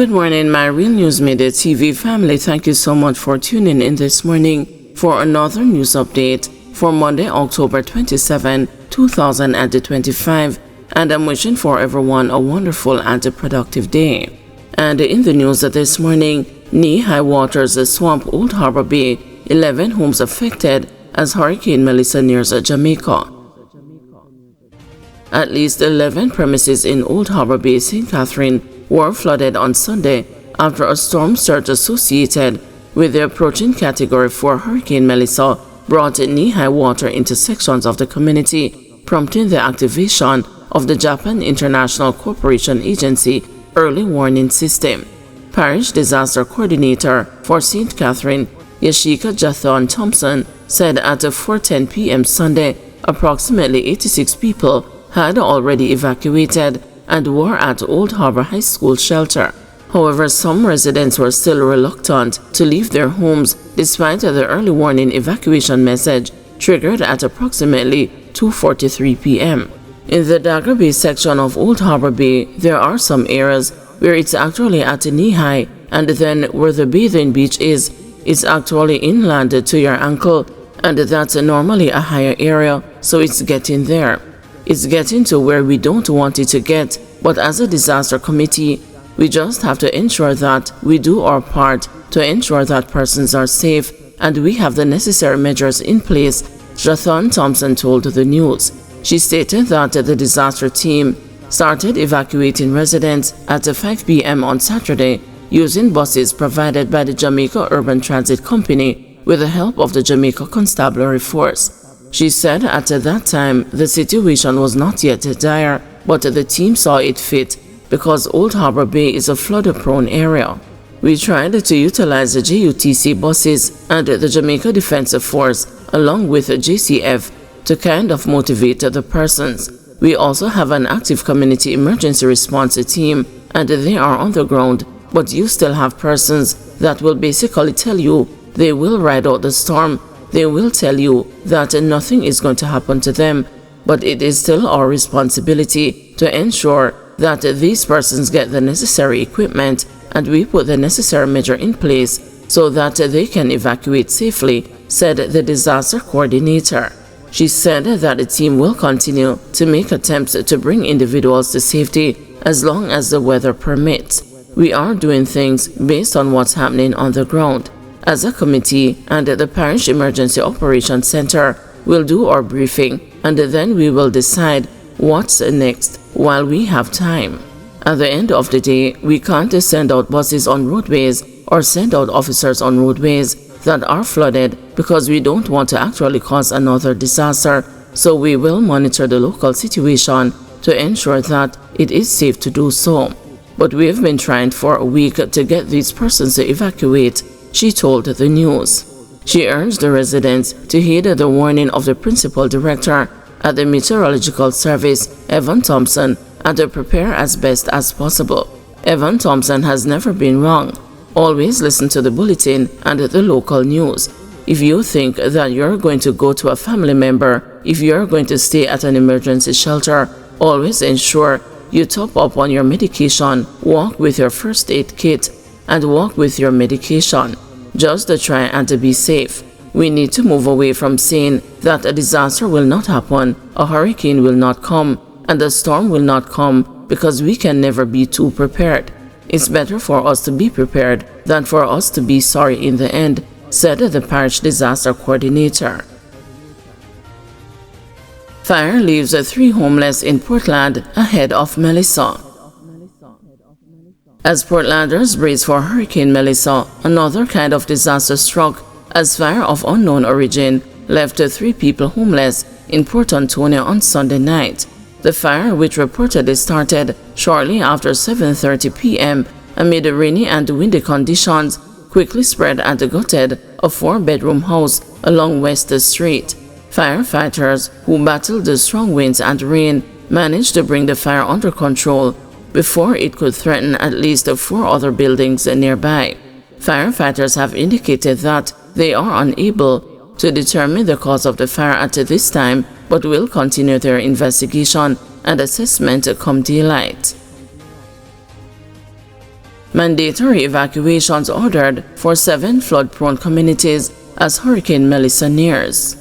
Good morning, my Real News Midday TV family. Thank you so much for tuning in this morning for another news update for Monday, October 27, 2025. And I'm wishing for everyone a wonderful and a productive day. And in the news this morning, knee-high waters swamp Old Harbor Bay, 11 homes affected as Hurricane Melissa nears Jamaica. At least 11 premises in Old Harbor Bay, St. Catherine, were flooded on Sunday after a storm surge associated with the approaching Category 4 Hurricane Melissa brought knee-high water into sections of the community, prompting the activation of the Japan International Cooperation Agency Early Warning System. Parish Disaster Coordinator for St. Catherine, Yashika Jathon Thompson, said at 4:10 p.m. Sunday, approximately 86 people had already evacuated and were at Old Harbor High School shelter. However, some residents were still reluctant to leave their homes despite the early warning evacuation message triggered at approximately 2:43 p.m. In the Dagger Bay section of Old Harbor Bay, there are some areas where it's actually at knee-high, and then where the bathing beach is, it's actually inland to your ankle, and that's normally a higher area, so it's getting there. It's getting to where we don't want it to get, but as a disaster committee, we just have to ensure that we do our part to ensure that persons are safe, and we have the necessary measures in place, Jathon Thompson told the news. She stated that the disaster team started evacuating residents at 5 p.m. on Saturday using buses provided by the Jamaica Urban Transit Company with the help of the Jamaica Constabulary Force. She said at that time the situation was not yet dire, but the team saw it fit because Old Harbor Bay is a flood-prone area. We tried to utilize the JUTC buses and the Jamaica Defense Force along with the JCF to kind of motivate the persons. We also have an active community emergency response team and they are on the ground, but you still have persons that will basically tell you they will ride out the storm. They will tell you that nothing is going to happen to them, but it is still our responsibility to ensure that these persons get the necessary equipment and we put the necessary measure in place so that they can evacuate safely, said the disaster coordinator. She said that the team will continue to make attempts to bring individuals to safety as long as the weather permits. We are doing things based on what's happening on the ground. As a committee and the Parish Emergency Operations Center will do our briefing, and then we will decide what's next while we have time. At the end of the day, we can't send out buses on roadways or send out officers on roadways that are flooded because we don't want to actually cause another disaster, so we will monitor the local situation to ensure that it is safe to do so. But we have been trying for a week to get these persons to evacuate, she told the news. She urged the residents to heed the warning of the principal director at the Meteorological Service, Evan Thompson, and to prepare as best as possible. Evan Thompson has never been wrong. Always listen to the bulletin and the local news. If you think that you're going to go to a family member, if you're going to stay at an emergency shelter, always ensure you top up on your medication, walk with your first aid kit, and walk with your medication, just to try and to be safe. We need to move away from saying that a disaster will not happen, a hurricane will not come, and a storm will not come, because we can never be too prepared. It's better for us to be prepared than for us to be sorry in the end, said the parish disaster coordinator. Fire leaves 3 homeless in Portland ahead of Melissa. As Portlanders brace for Hurricane Melissa, another kind of disaster struck as fire of unknown origin left 3 people homeless in Port Antonio on Sunday night. The fire, which reportedly started shortly after 7:30 p.m. amid rainy and windy conditions, quickly spread and gutted a 4-bedroom house along West Street. Firefighters, who battled the strong winds and rain, managed to bring the fire under control before it could threaten at least 4 other buildings nearby. Firefighters have indicated that they are unable to determine the cause of the fire at this time, but will continue their investigation and assessment come daylight. Mandatory evacuations ordered for 7 flood-prone communities as Hurricane Melissa nears.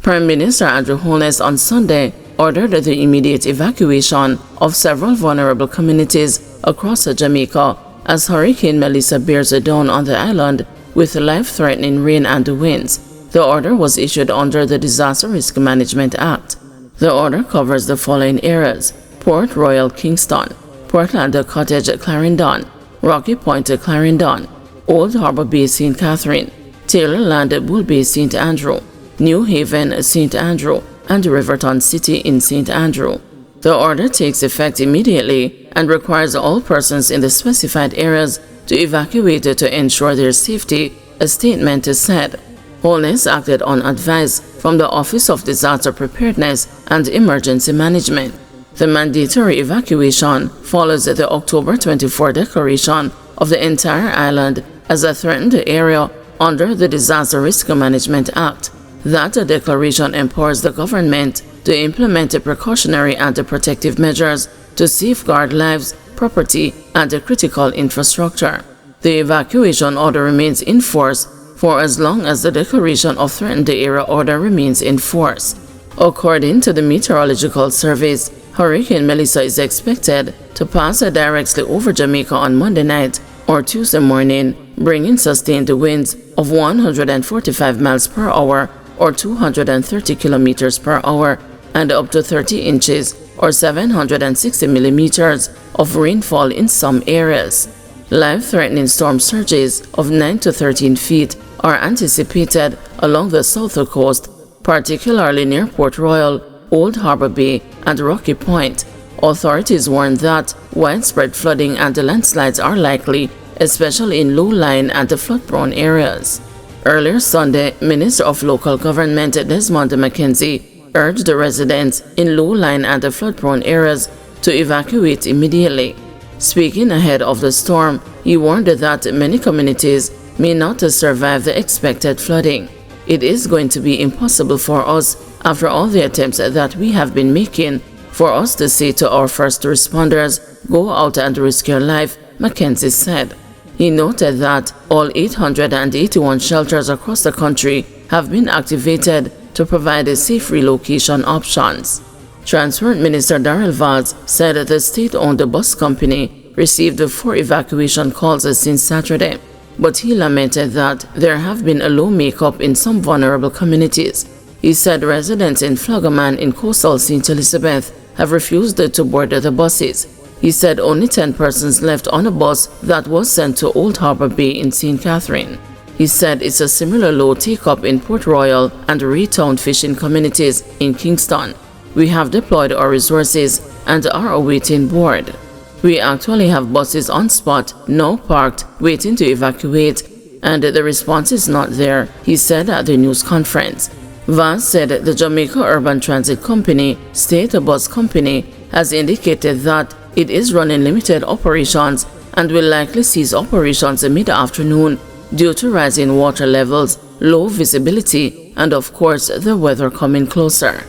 Prime Minister Andrew Holness on Sunday ordered the immediate evacuation of several vulnerable communities across Jamaica as Hurricane Melissa bears down on the island with life-threatening rain and winds. The order was issued under the Disaster Risk Management Act. The order covers the following areas: Port Royal Kingston, Portland Cottage Clarendon, Rocky Point Clarendon, Old Harbour Bay St. Catherine, Taylorland Bull Bay St. Andrew, New Haven St. Andrew, and Riverton City in St. Andrew. The order takes effect immediately and requires all persons in the specified areas to evacuate to ensure their safety, a statement said. Holness acted on advice from the Office of Disaster Preparedness and Emergency Management. The mandatory evacuation follows the October 24 declaration of the entire island as a threatened area under the Disaster Risk Management Act. That declaration empowers the government to implement precautionary and protective measures to safeguard lives, property, and critical infrastructure. The evacuation order remains in force for as long as the declaration of threatened area order remains in force. According to the Meteorological Service, Hurricane Melissa is expected to pass directly over Jamaica on Monday night or Tuesday morning, bringing sustained winds of 145 miles per hour or 230 kilometers per hour and up to 30 inches or 760 millimeters of rainfall in some areas. Life-threatening storm surges of 9 to 13 feet are anticipated along the south coast, particularly near Port Royal, Old Harbour Bay, and Rocky Point. Authorities warn that widespread flooding and landslides are likely, especially in low-lying and flood-prone areas. Earlier Sunday, Minister of Local Government Desmond McKenzie urged the residents in low-lying and flood-prone areas to evacuate immediately. Speaking ahead of the storm, he warned that many communities may not survive the expected flooding. It is going to be impossible for us, after all the attempts that we have been making, for us to say to our first responders, go out and risk your life, McKenzie said. He noted that all 881 shelters across the country have been activated to provide safe relocation options. Transport Minister Darrell Vaz said the state-owned bus company received 4 evacuation calls since Saturday, but he lamented that there have been a low makeup in some vulnerable communities. He said residents in Flagaman in coastal St. Elizabeth have refused to board the buses. He said only 10 persons left on a bus that was sent to Old Harbour Bay in St. Catherine. He said it's a similar low take-up in Port Royal and Raytown fishing communities in Kingston. We have deployed our resources and are awaiting board. We actually have buses on spot, now parked, waiting to evacuate, and the response is not there, he said at the news conference. Vaz said the Jamaica Urban Transit Company, state bus company, has indicated that it is running limited operations and will likely cease operations mid-afternoon due to rising water levels, low visibility, and of course the weather coming closer.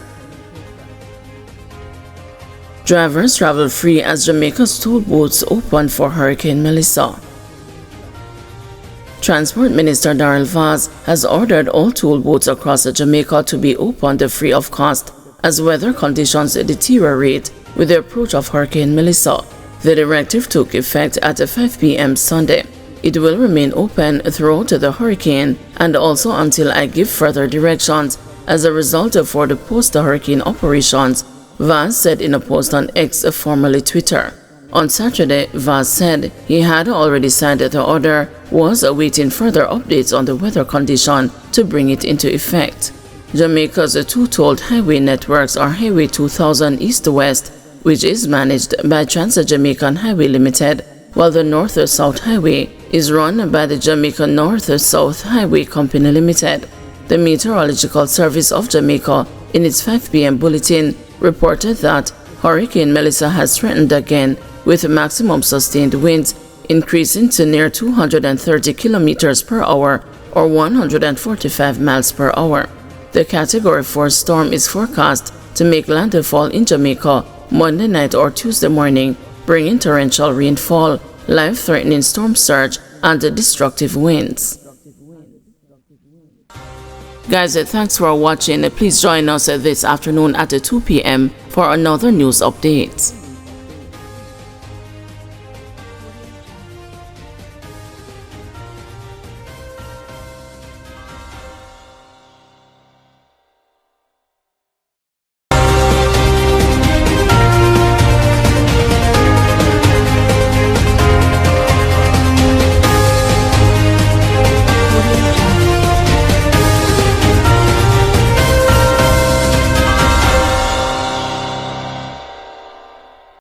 Drivers travel free as Jamaica's toll booths open for Hurricane Melissa. Transport Minister Darrell Vaz has ordered all toll booths across Jamaica to be opened free of cost as weather conditions deteriorate with the approach of Hurricane Melissa. The directive took effect at 5 p.m. Sunday. It will remain open throughout the hurricane and also until I give further directions as a result for the post-hurricane operations, Vaz said in a post on X, formerly Twitter. On Saturday, Vaz said he had already signed the order, was awaiting further updates on the weather condition to bring it into effect. Jamaica's 2 tolled highway networks are Highway 2000 East-West, which is managed by Trans-Jamaican Highway Limited, while the North-South Highway is run by the Jamaica North-South Highway Company Limited. The Meteorological Service of Jamaica, in its 5 p.m. bulletin, reported that Hurricane Melissa has threatened again, with maximum sustained winds increasing to near 230 kilometers per hour or 145 miles per hour. The Category 4 storm is forecast to make landfall in Jamaica Monday night or Tuesday morning, bringing torrential rainfall, life-threatening storm surge, and destructive winds. Guys, thanks for watching. Please join us this afternoon at 2 p.m. for another news update.